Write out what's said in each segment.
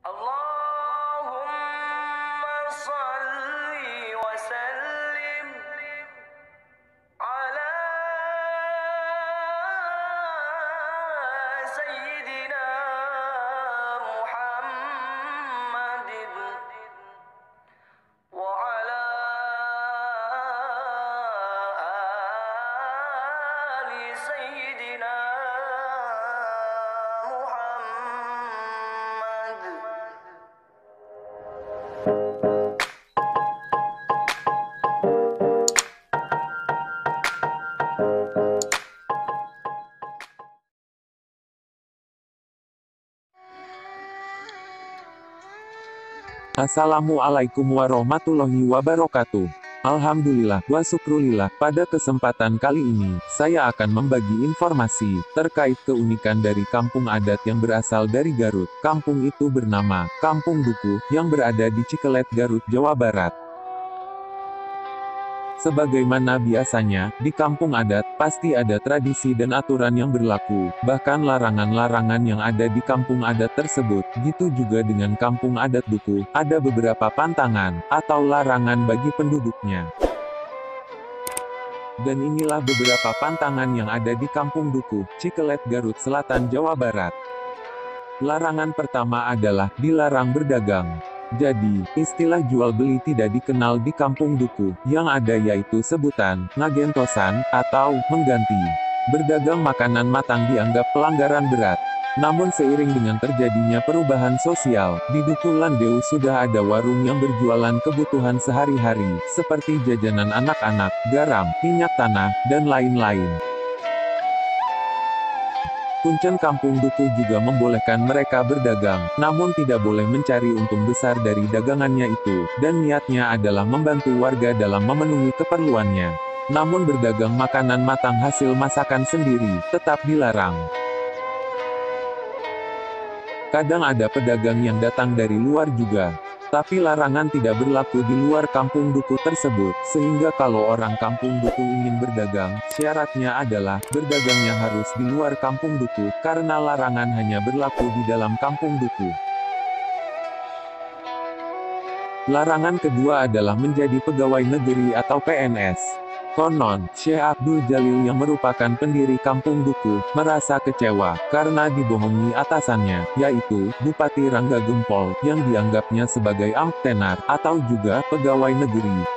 Allahumma salli wa sallim ala Sayyidina Muhammadin wa ala ali Sayyidina Muhammad. Assalamualaikum warahmatullahi wabarakatuh. Alhamdulillah wa syukrulillah, pada kesempatan kali ini, saya akan membagi informasi terkait keunikan dari kampung adat yang berasal dari Garut. Kampung itu bernama Kampung Dukuh, yang berada di Cikelet, Garut, Jawa Barat. Sebagaimana biasanya, di kampung adat, pasti ada tradisi dan aturan yang berlaku, bahkan larangan-larangan yang ada di kampung adat tersebut. Gitu juga dengan kampung adat Dukuh, ada beberapa pantangan, atau larangan bagi penduduknya. Dan inilah beberapa pantangan yang ada di Kampung Dukuh, Cikelet, Garut Selatan, Jawa Barat. Larangan pertama adalah, dilarang berdagang. Jadi, istilah jual beli tidak dikenal di Kampung Dukuh, yang ada yaitu sebutan, ngagentosan, atau, mengganti. Berdagang makanan matang dianggap pelanggaran berat. Namun seiring dengan terjadinya perubahan sosial, di Dukuh Landeu sudah ada warung yang berjualan kebutuhan sehari-hari, seperti jajanan anak-anak, garam, minyak tanah, dan lain-lain. Kuncen Kampung Dukuh juga membolehkan mereka berdagang, namun tidak boleh mencari untung besar dari dagangannya itu, dan niatnya adalah membantu warga dalam memenuhi keperluannya. Namun berdagang makanan matang hasil masakan sendiri, tetap dilarang. Kadang ada pedagang yang datang dari luar juga. Tapi larangan tidak berlaku di luar Kampung Dukuh tersebut, sehingga kalau orang Kampung Dukuh ingin berdagang, syaratnya adalah, berdagangnya harus di luar Kampung Dukuh, karena larangan hanya berlaku di dalam Kampung Dukuh. Larangan kedua adalah menjadi pegawai negeri atau PNS. Konon, Syekh Abdul Jalil yang merupakan pendiri Kampung Dukuh, merasa kecewa, karena dibohongi atasannya, yaitu, Bupati Rangga Gempol, yang dianggapnya sebagai amtenar, atau juga, pegawai negeri.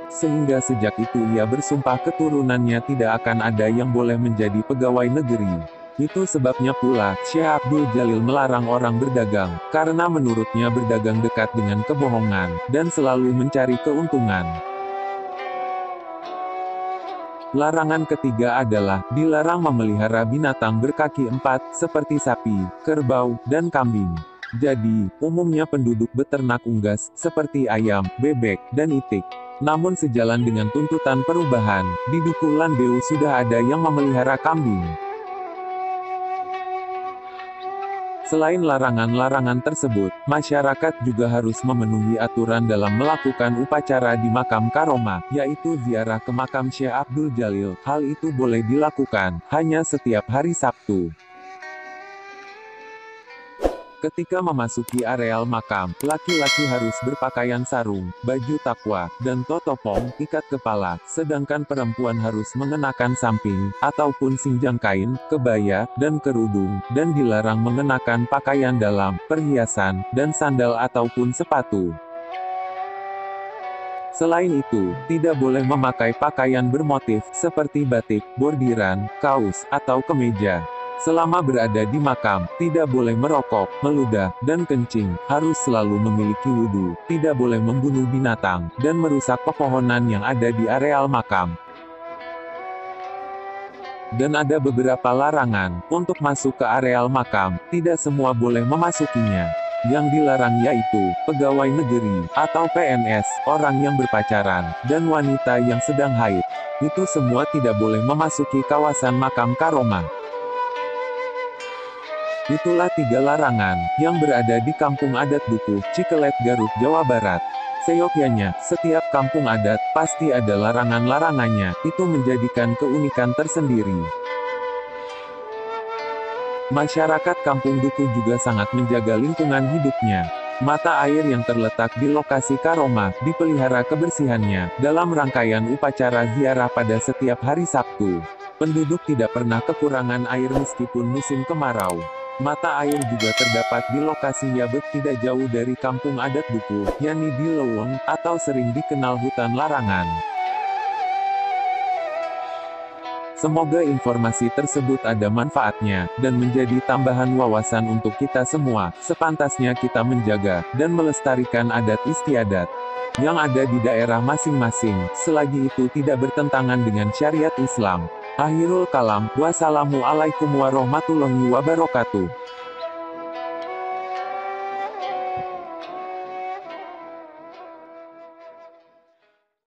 Sehingga sejak itu ia bersumpah keturunannya tidak akan ada yang boleh menjadi pegawai negeri. Itu sebabnya pula, Syekh Abdul Jalil melarang orang berdagang, karena menurutnya berdagang dekat dengan kebohongan, dan selalu mencari keuntungan. Larangan ketiga adalah, dilarang memelihara binatang berkaki empat, seperti sapi, kerbau, dan kambing. Jadi, umumnya penduduk beternak unggas, seperti ayam, bebek, dan itik. Namun sejalan dengan tuntutan perubahan, di Dukuh Landeu sudah ada yang memelihara kambing. Selain larangan-larangan tersebut, masyarakat juga harus memenuhi aturan dalam melakukan upacara di makam karomah, yaitu ziarah ke makam Syekh Abdul Jalil. Hal itu boleh dilakukan, hanya setiap hari Sabtu. Ketika memasuki areal makam, laki-laki harus berpakaian sarung, baju takwa, dan totopong, ikat kepala, sedangkan perempuan harus mengenakan samping, ataupun sinjang kain, kebaya, dan kerudung, dan dilarang mengenakan pakaian dalam, perhiasan, dan sandal ataupun sepatu. Selain itu, tidak boleh memakai pakaian bermotif, seperti batik, bordiran, kaos, atau kemeja. Selama berada di makam, tidak boleh merokok, meludah, dan kencing, harus selalu memiliki wudu, tidak boleh membunuh binatang, dan merusak pepohonan yang ada di areal makam. Dan ada beberapa larangan, untuk masuk ke areal makam, tidak semua boleh memasukinya. Yang dilarang yaitu, pegawai negeri, atau PNS, orang yang berpacaran, dan wanita yang sedang haid. Itu semua tidak boleh memasuki kawasan makam karomah. Itulah 3 larangan, yang berada di Kampung Adat Dukuh, Cikelet, Garut, Jawa Barat. Seyogyanya, setiap kampung adat, pasti ada larangan-larangannya, itu menjadikan keunikan tersendiri. Masyarakat Kampung Duku juga sangat menjaga lingkungan hidupnya. Mata air yang terletak di lokasi Karomah, dipelihara kebersihannya, dalam rangkaian upacara ziarah pada setiap hari Sabtu. Penduduk tidak pernah kekurangan air meskipun musim kemarau. Mata air juga terdapat di lokasi Yabek tidak jauh dari kampung adat Duku, yakni di Leweng, atau sering dikenal hutan larangan. Semoga informasi tersebut ada manfaatnya, dan menjadi tambahan wawasan untuk kita semua. Sepantasnya kita menjaga, dan melestarikan adat istiadat yang ada di daerah masing-masing, selagi itu tidak bertentangan dengan syariat Islam. Akhirul kalam, wassalamualaikum warahmatullahi wabarakatuh.